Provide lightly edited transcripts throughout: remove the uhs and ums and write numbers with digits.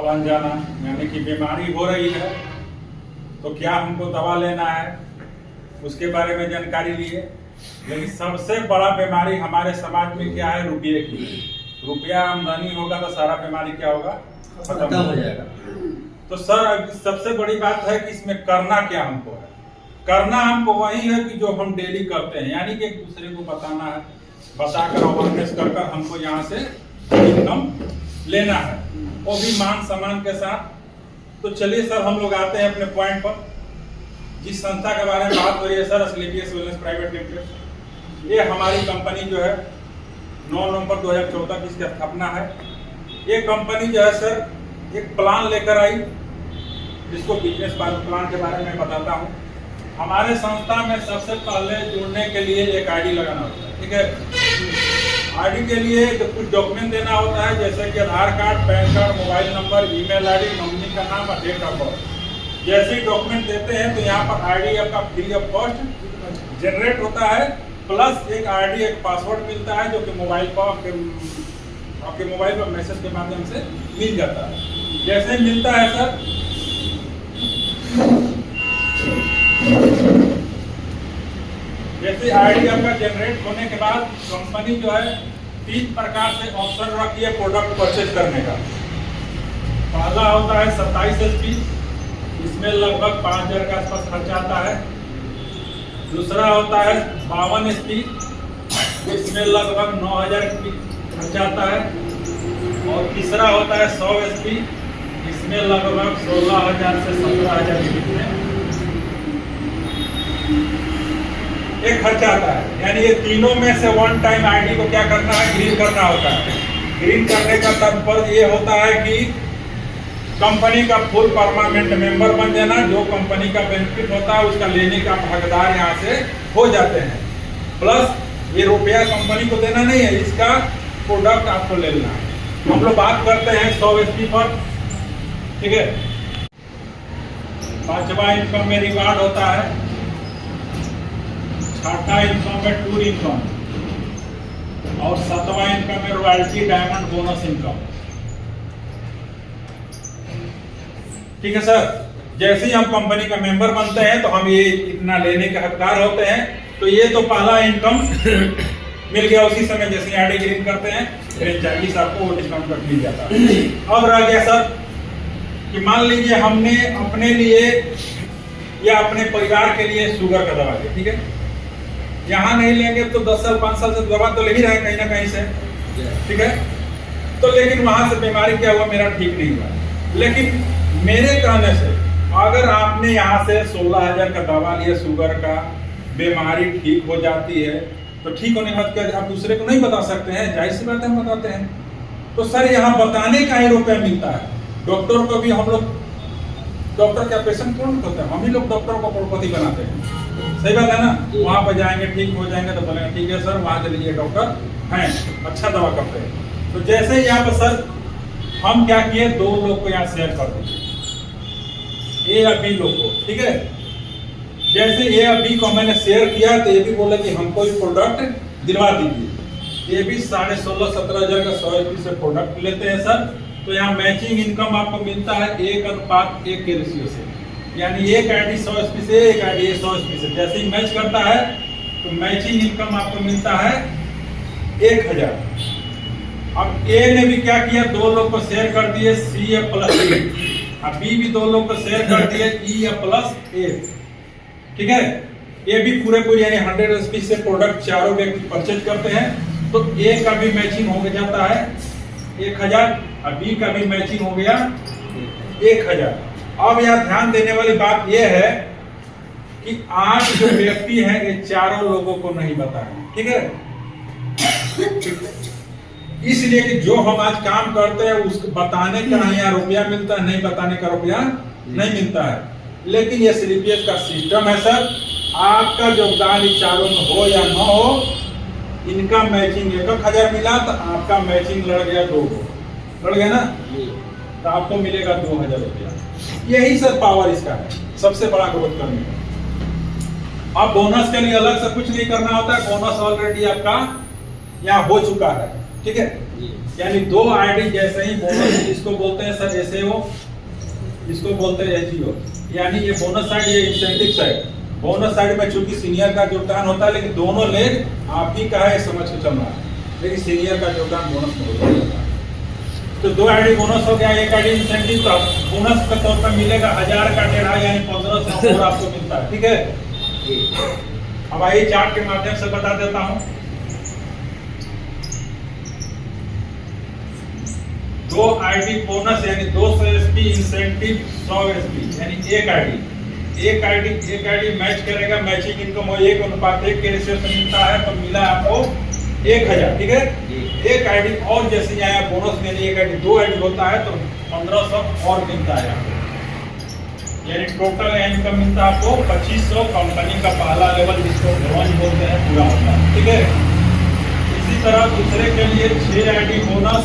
Plan जाना, यानी कि बीमारी हो रही है तो क्या हमको दवा लेना है उसके बारे में जानकारी लिए। लेकिन सबसे बड़ा बीमारी हमारे समाज में क्या है, रुपये की। रुपया आमदनी होगा तो सारा बीमारी क्या होगा, खत्म हो जाएगा। तो सर सबसे बड़ी बात है कि इसमें करना क्या हमको है। करना हमको वही है कि जो हम डेली करते हैं, यानी कि एक दूसरे को बताना है, बताकर अवेयरनेस कर हमको यहाँ से इनकम लेना है, वो भी मान सम्मान के साथ। तो चलिए सर हम लोग आते हैं अपने पॉइंट पर। जिस संस्था के बारे में बात हो रही है sir, Asclepius wellness private limited, ये हमारी कंपनी जो है 9 नवंबर 2014 की इसकी स्थापना है। ये कंपनी जो है सर एक प्लान लेकर आई, जिसको बिजनेस प्लान के बारे में बताता हूँ। हमारे संस्था में सबसे पहले जुड़ने के लिए एक आईडी लगाना होता है, ठीक है। आईडी के लिए कुछ डॉक्यूमेंट देना होता है, जैसे कि Aadhaar card, PAN card, mobile number, email ID, nominee का नाम और डेट ऑफ बर्थ। जैसे ही डॉक्यूमेंट देते हैं तो यहाँ पर आईडी आपका फ्री ऑफ कॉस्ट जनरेट होता है, प्लस एक आईडी एक पासवर्ड मिलता है, जो कि मोबाइल पर आपके मोबाइल पर मैसेज के माध्यम से मिल जाता है। जैसे ही मिलता है सर, जैसे आईडी आपका जनरेट होने के बाद कंपनी जो है 3 प्रकार से ऑप्शन रखी है प्रोडक्ट परचेज करने का। पहला होता है 27 HP, इसमें लगभग 5000 के आसपास खर्चा आता है। दूसरा होता है 52 HP, इसमें लगभग 9000 खर्चा आता है। और तीसरा होता है 100 HP, इसमें लगभग 16000 से 17000 के बीच में एक खर्चा आता है। यानी ये तीनों में से वन टाइम आईडी को क्या करना है, ग्रीन करना होता है। ग्रीन करने का तात्पर्य ये होता है कि कंपनी का फुल परमानेंट मेंबर बन जाना, जो कंपनी का बेनिफिट होता है उसका लेने का हकदार यहाँ से हो जाते हैं। प्लस ये रुपया कंपनी को देना नहीं है, इसका प्रोडक्ट आपको ले लेना है। हम लोग बात करते हैं 100 HP पर, ठीक है। 5वां इनकम में रिवार्ड होता है, 6वां इनकम में टूर इनकम, और 7वां इनकम में रॉयल्टी, डायमंड, बोनस इनकम, ठीक है सर। जैसे ही हम कंपनी का मेंबर बनते हैं तो हम ये इतना लेने के हकदार होते हैं। तो ये तो पहला इनकम मिल गया उसी समय, जैसे आईडी ग्रीन करते हैं फ्रेंचाइजी आपको वो डिस्काउंट कर मिल जाता है। अब रह गया सर कि मान लीजिए हमने अपने लिए या अपने परिवार के लिए शुगर का दवा लिया, ठीक है। यहाँ नहीं लेंगे तो 10 साल 5 साल से दवा तो ले ही रहे कहीं ना कहीं से, ठीक है। तो लेकिन वहां से बीमारी क्या हुआ, मेरा ठीक नहीं हुआ। लेकिन मेरे कहने से अगर आपने यहाँ से 16000 का दवा लिया शुगर का, बीमारी ठीक हो जाती है, तो ठीक होने के बाद आप दूसरे को नहीं बता सकते हैं, जाहिर सी बात है हम बताते हैं। तो सर यहाँ बताने का ही रुपया मिलता है। डॉक्टर को भी हम लोग, डॉक्टर क्या पेशेंट कौन करते हैं, हम ही लोग डॉक्टर को करोड़पति बनाते हैं, सही बात है ना। वहाँ पर जाएंगे, ठीक हो जाएंगे तो बोलेंगे ठीक है सर वहाँ के लिए डॉक्टर हैं, अच्छा दवा करते हैं। तो जैसे ही यहाँ पर सर हम क्या किए, 2 लोग को यहाँ शेयर कर दीजिए, ए या बी लोग को, ठीक है। जैसे ए या बी को मैंने शेयर किया तो ये भी बोला कि हमको ये प्रोडक्ट दिलवा दीजिए। ये भी 16,500-17,000 का 100 HP से प्रोडक्ट लेते हैं सर। तो यहाँ मैचिंग इनकम आपको मिलता है 1:1 के रेशियो से, यानी एक आईडी 100 HP से, एक आईडी 100 HP से। जैसे ही मैच करता है तो मैचिंग इनकम आपको मिलता है 1000। अब ए ने भी क्या किया, 2 लोग को शेयर कर दिए, सी या प्लस ए। अब बी भी 2 लोग को शेयर कर दिए, ई या प्लस ए, ठीक है। ये भी पूरे यानी 100 HP से प्रोडक्ट चारों व्यक्ति परचेज करते हैं। तो ए का भी मैचिंग हो जाता है 1000, और बी का भी मैचिंग हो गया 1000। अब यहाँ ध्यान देने वाली बात यह है कि आज जो व्यक्ति हैं ये चारों लोगों को नहीं बताएं, ठीक है। इसलिए कि जो हम आज काम करते हैं उसको बताने का यहाँ रुपया मिलता है, नहीं बताने का रुपया नहीं मिलता है। लेकिन ये एस्क्लेपियस का सिस्टम है सर, आपका योगदान इन चारों में हो या न हो, इनका मैचिंग 1000 मिला तो आपका मैचिंग लड़ गया 2 लड़ गया ना, तो आपको मिलेगा 2000 रुपया। यही सर पावर इसका है, सबसे बड़ा ग्रोथ करने का। अब बोनस के लिए अलग से कुछ नहीं करना होता है, बोनस ऑलरेडी आपका यहाँ हो चुका है, ठीक है। यानी 2 आईडी जैसे ही बोनस, इसको बोलते हैं सर एसएओ, इसको बोलते हैं एजीओ। यानी ये बोनस साइड, ये इंसेंटिव साइड। बोनस साइड में चूंकि सीनियर का योगदान होता है, लेकिन दोनों लेग आप ही का है समझ के चलना है, लेकिन सीनियर का योगदान बोनस में होता है। तो 2 आईडी बोनस हो गया, 1 आईडी इंसेंटिव का बोनस के तौर पर मिलेगा 1000 का 1.5 यानी 1500 और आपको मिलता है। ठीक है, अब आइए चार्ट के माध्यम से बता देता हूं। 2 आईडी बोनस यानी 200 एसपी, इंसेंटिव 100 एसपी, यानी 1 आईडी मैच करेगा, मैचिंग इनकम हो 1:1 के रेशियो से मिलता है, तो मिला आपको 1000। ठीक है, 1 आईडी और जैसे आया बोनस में 1 आईडी, 2 आईडी होता है तो 1500 और मिलता है आपको, यानी टोटल इनकम मिलता है आपको 2500। कंपनी का पहला लेवल जिसको ब्रॉन्ज बोलते हैं पूरा होता है। ठीक है, इसी तरह दूसरे के लिए 6 ID bonus,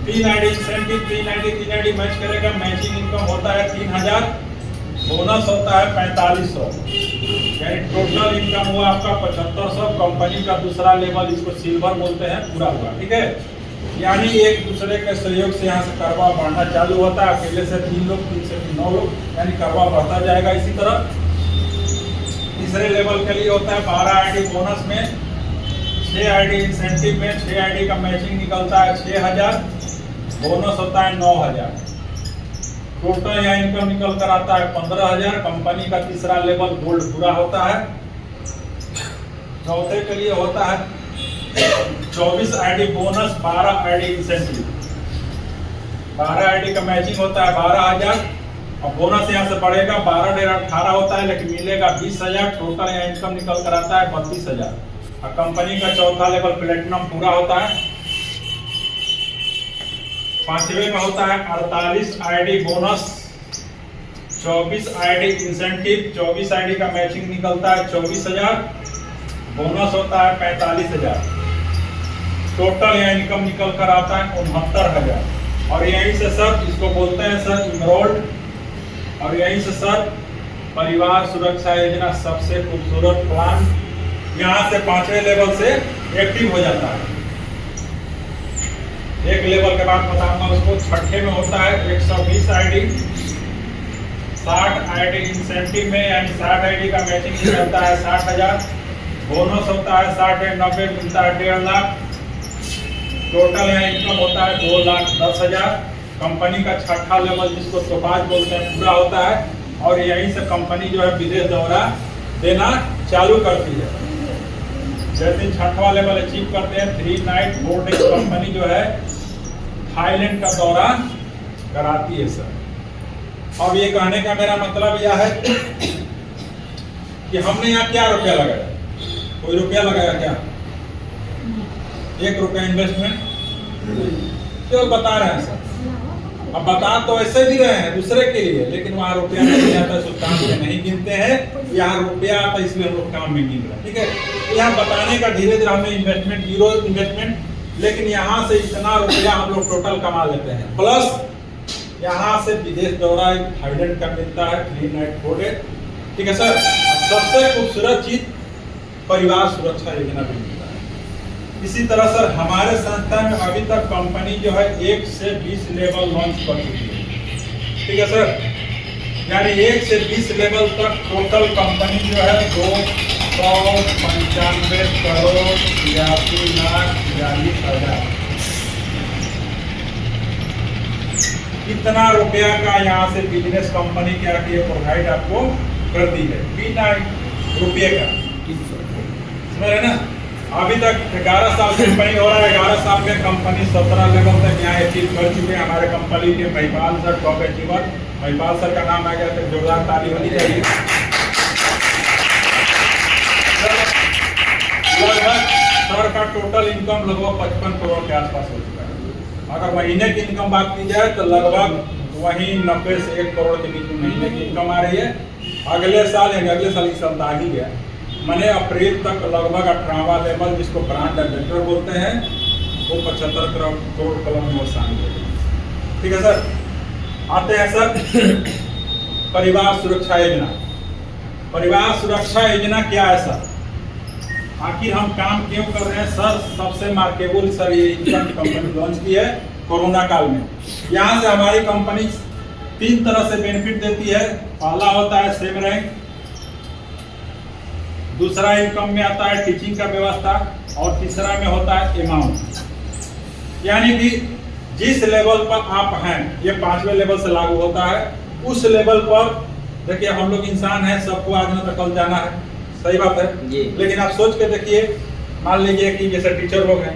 3 ID incentive, 3 ID match करेगा, मैचिंग इनकम होता है 3000, बोनस होता है 4500, यानी टोटल इनकम हुआ आपका 7500। कंपनी का दूसरा लेवल, इसको सिल्वर बोलते हैं, पूरा हुआ। ठीक है, यानी एक दूसरे के सहयोग से यहाँ से करवा बढ़ना चालू होता है। पहले से 3 लोग, 3 से 9 लोग, यानी करवा बढ़ता जाएगा। इसी तरह तीसरे लेवल के लिए होता है 12 आईडी बोनस में, 6 आईडी इंसेंटिव में, 6 आईडी का मैचिंग निकलता है 6000, बोनस होता है 9000, टोटल यहाँ इनकम निकल कर आता है 15000। कंपनी का तीसरा लेवल गोल्ड पूरा होता है। चौथे के लिए होता है 24 ID bonus, 12 ID incentive, 12 ID का मैचिंग होता है 12000, और बोनस यहाँ से बढ़ेगा 12.5 होता है, लेकिन मिलेगा 20000, टोटल यहाँ इनकम निकल कर आता है 32000। और कंपनी का चौथा लेवल प्लेटिनम पूरा होता है। 5वें में होता है 48 ID bonus, 24 ID incentive, 24 ID का मैचिंग निकलता है 24000, बोनस होता है 45000, टोटल यहाँ इनकम निकल कर आता है 69000। और यहीं से सर इसको बोलते हैं सर इमरोल्ड, और यहीं से सर परिवार सुरक्षा योजना सबसे खूबसूरत प्लान यहाँ से 5वें लेवल से एक्टिव हो जाता है। एक लेवल के बाद बताऊंगा उसको। 6ठे में होता है 120 आईडी, 60 आईडी इंसेंटिव में, यानी 60 आईडी का मैचिंग निकलता है 60000, बोनस होता है 60 90 मिलता है 1.5 लाख, टोटल यहाँ इनकम होता है 2,10,000। कंपनी का 6ठा लेवल जिसको टोपाज बोलते हैं पूरा होता है, और यहीं से कंपनी जो है विदेश दौरा देना चालू करती है। जैसे 6वां लेवल अचीव करते हैं 3 नाइट 4 डेज कंपनी जो है थाईलैंड का दौरा कराती है सर। अब ये कहने का मेरा मतलब यह है कि हमने यहाँ क्या रुपया लगाया, कोई रुपया लगाया क्या? 1 रुपया इन्वेस्टमेंट केवल बता रहे हैं सर। अब बता तो ऐसे भी रहे हैं दूसरे के लिए, लेकिन वहाँ रुपया नहीं आता, सो काम में नहीं गिनते हैं। यहाँ रुपया आता इसलिए हम लोग काम में गिन रहे हैं। ठीक है, यहाँ बताने का धीरे धीरे हमें इन्वेस्टमेंट, 0 इन्वेस्टमेंट, लेकिन यहाँ से इतना रुपया हम लोग टोटल कमा लेते हैं। प्लस यहाँ से विदेश दौरा थाईलैंड का मिलता है 3 नाइट 4 डे। ठीक है सर, सबसे खूबसूरत चीज परिवार सुरक्षा योजना भी मिलता है। इसी तरह सर हमारे संस्था में अभी तक कंपनी जो है 1 से 20 लेवल लॉन्च कर चुकी है। ठीक है सर, यानी 1 से 20 लेवल तक टोटल कंपनी जो है 295 करोड़ 83,42,000 इतना रुपया का यहाँ से बिजनेस कंपनी क्या की प्रोवाइड आपको करती है बिना रुपये का। समझ रहे ना? अभी तक 11 साल कंपनी हो रहा है। 11 साल में कंपनी 17 लेवल तक यहाँ अचीव कर चुके हैं। हमारे कंपनी के Mahipal sir top achiever, Mahipal sir का नाम आ गया तो जोरदार ताली होनी चाहिए। लगभग सर का टोटल इनकम लगभग 55 करोड़ के आसपास हो चुका है। अगर महीने की इनकम बात की जाए तो लगभग वही 90 से 1 करोड़ के बीच में महीने की इनकम आ रही है। अगले साल इस साल आ ही गया, मैंने अप्रैल तक लगभग 18वां लेवल जिसको ब्रांड एम्बेसडर बोलते हैं वो 75 करोड़ कलम में शामिल है। ठीक है सर, आते हैं सर परिवार सुरक्षा योजना। परिवार सुरक्षा योजना क्या है सर? आखिर हम काम क्यों कर रहे हैं सर? सबसे मार्केबल सर ये इनकम कंपनी लॉन्च की है कोरोना काल में। यहाँ से हमारी कंपनी 3 तरह से बेनिफिट देती है। पहला होता है सेम रैंक, दूसरा इनकम में आता है टीचिंग का व्यवस्था, और तीसरा में होता है अमाउंट। यानी कि जिस लेवल पर आप हैं, ये 5वें लेवल से लागू होता है। उस लेवल पर देखिए हम लोग इंसान हैं, सबको आज न तो कल जाना है, सही बात है। लेकिन आप सोच के देखिए, मान लीजिए कि जैसे टीचर लोग हैं,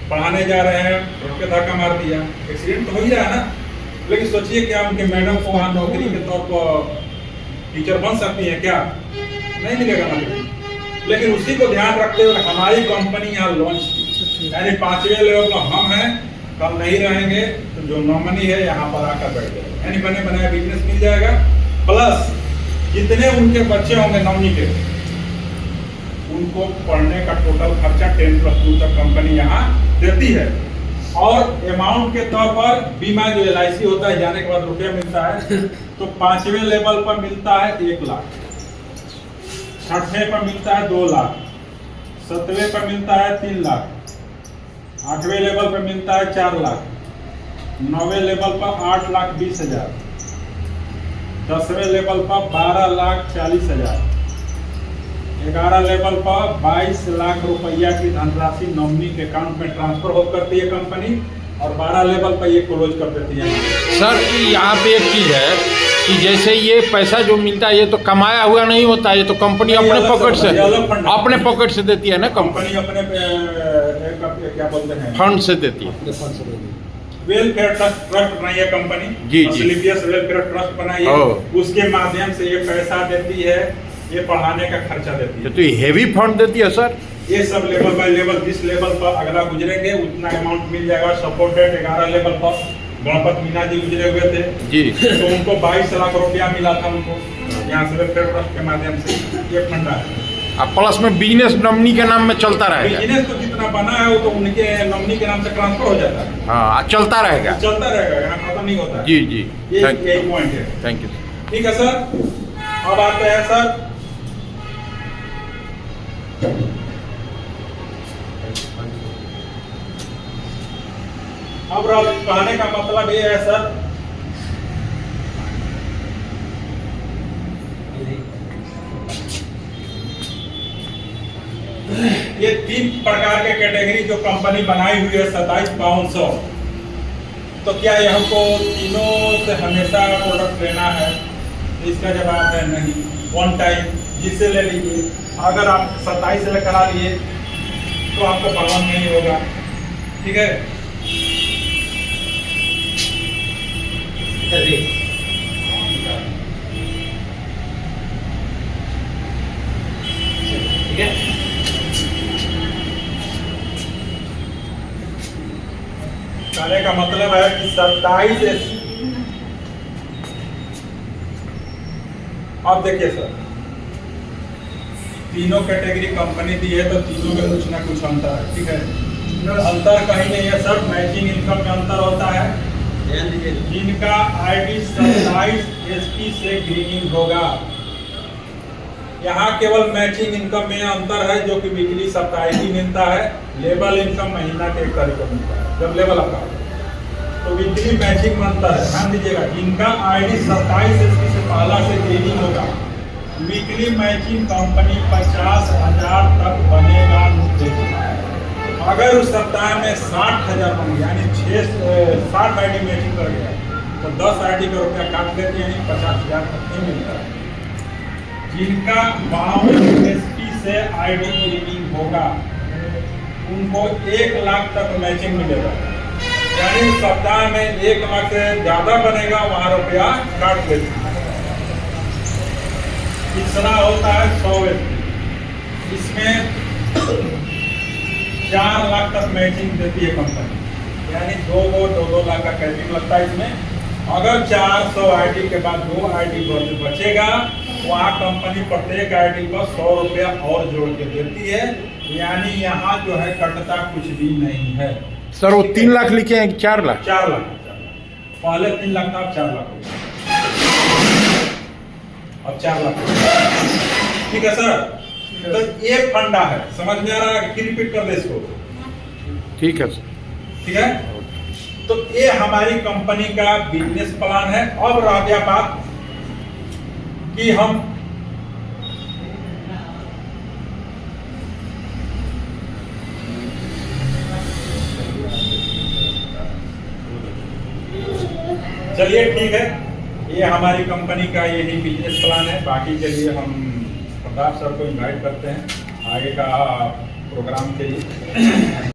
पढ़ाने जा रहे हैं, रोड पे धक्का मार दिया, एक्सीडेंट तो हो ही रहा है ना। लेकिन सोचिए क्या उनके मैडम को वहाँ नौकरी के तौर पर टीचर बन सकती है क्या? नहीं मिलेगा नौकरी। लेकिन उसी को ध्यान रखते हुए हमारी कंपनी यहाँ लॉन्च की, यानी 5वें लेवल पर हम हैं, कल नहीं रहेंगे तो जो नॉमिनी है यहाँ पर आकर बैठ जाएगा, यानी बने बनाया बिजनेस मिल जाएगा। प्लस जितने उनके बच्चे होंगे नॉमिनी के, उनको पढ़ने का टोटल खर्चा 10+2 तक कंपनी यहाँ देती है। और अमाउंट के तौर पर बीमा जो LIC होता है, जाने के बाद रुपया मिलता है, तो 5वें लेवल पर मिलता है 1 लाख, 6वें पर मिलता है 2 लाख, 7वें पर मिलता है 3 लाख, 8वें लेवल पर मिलता है 4 लाख, 9वें लेवल पर 8,20,000, 10वें लेवल पर 12,40,000, 11 लेवल पर 22 लाख रुपया की धनराशि नॉमिनी के अकाउंट में ट्रांसफर हो करती है कंपनी, और 12 लेवल पर ये क्लोज कर देती है। सर यहाँ पे एक चीज़ है कि जैसे ये पैसा जो मिलता है ये तो कमाया हुआ नहीं होता, ये तो कंपनी अपने पॉकेट से देती है ना। कंपनी अपने क्या बोलते हैं, फंड से देती है। वेलफेयर ट्रस्ट बनाई है कंपनी, जी वेलफेयर ट्रस्ट बनाई है, उसके माध्यम से ये पैसा देती है, ये पढ़ाने का खर्चा देती है। तो ये हेवी फंड देती है सर। ये सब लेवल बाय लेवल, जिस लेवल पर अगला गुजरेंगे उतना अमाउंट मिल जाएगा। सपोर्टेड 11 लेवल पर गणपत मीना जी गुजरे हुए थे जी, तो उनको 22 लाख रुपया मिला था उनको, यहाँ से वेलफेयर ट्रस्ट के माध्यम से ये फंडा है। अब प्लस में बिजनेस नॉमिनी के नाम में चलता रहेगा। बिजनेस तो जितना बना है वो तो उनके नॉमिनी के नाम से ट्रांसफर हो जाता है। हाँ, चलता रहेगा, यहाँ खत्म नहीं होता है। जी जी, यही पॉइंट है। Thank you. ठीक है सर, अब आते हैं सर अब कहने का मतलब ये है सर, ये 3 प्रकार के कैटेगरी जो कंपनी बनाई हुई है 27,500, तो क्या ये हमको तीनों से हमेशा प्रोडक्ट लेना है? इसका जवाब है नहीं। वन टाइम जिससे ले लीजिए, अगर आप 27 से करा लिए तो आपको प्रॉब्लम नहीं होगा। ठीक है, ठीक है। कहने का मतलब है कि 27। अब देखिए सर, तीनों कैटेगरी कंपनी दी है तो तीनों में कुछ ना कुछ अंतर है। ठीक है, अंतर कहीं नहीं है सर, मैचिंग इनकम में अंतर होता है। जिनका ID 27 SP से ग्रीनिंग होगा, यहाँ केवल मैचिंग इनकम में अंतर है, जो कि वीकली साप्ताहिक मिलता है। लेवल इनकम महीना के 1 तारीख को मिलता है जब लेवल आता है, तो वीकली मैचिंग में अंतर है। ध्यान दीजिएगा, जिनका ID 27 SP से पहला से ग्रीनिंग होगा, वीकली मैचिंग कंपनी 50,000 तक बनेगा। अगर उस सप्ताह में 60,000 बन गया, यानी 60 ID मैचिंग कर गया, तो 10 ID का रुपया काट देते हैं, यानी 50,000 तक नहीं मिलता है। जिनका 52 SP से ID ग्रीनिंग होगा, उनको 1 लाख तक मैचिंग मिलेगा, यानी सप्ताह में 1 लाख से ज्यादा बनेगा, वहां रुपया काट देते हैं। तीसरा होता है 100 SP, इसमें 4 लाख तक मैचिंग देती है कंपनी, यानी 2 लाख का कैपिंग लगता है इसमें। अगर 400 ID के बाद 2 ID बचेगा, वहाँ कंपनी प्रत्येक ID पर 100 रुपया और जोड़ के देती है, यानी यहाँ जो है कटता कुछ भी नहीं है। सर वो 3 लाख लिखे हैं 4 लाख? 4 लाख, पहले 3 लाख था, अब 4 लाख हो गया, अब 4 लाख। ठीक है सर, तो ये फंडा है, समझ में आ रहा है कि रिपीट कर दे इसको? ठीक है सर। ठीक है, तो ये हमारी कंपनी का बिजनेस प्लान है। अब रह गया बात कि हम चलिए ठीक है, ये हमारी कंपनी का यही बिजनेस प्लान है। बाकी के लिए हम प्रताप सर को इनवाइट करते हैं आगे का प्रोग्राम के लिए।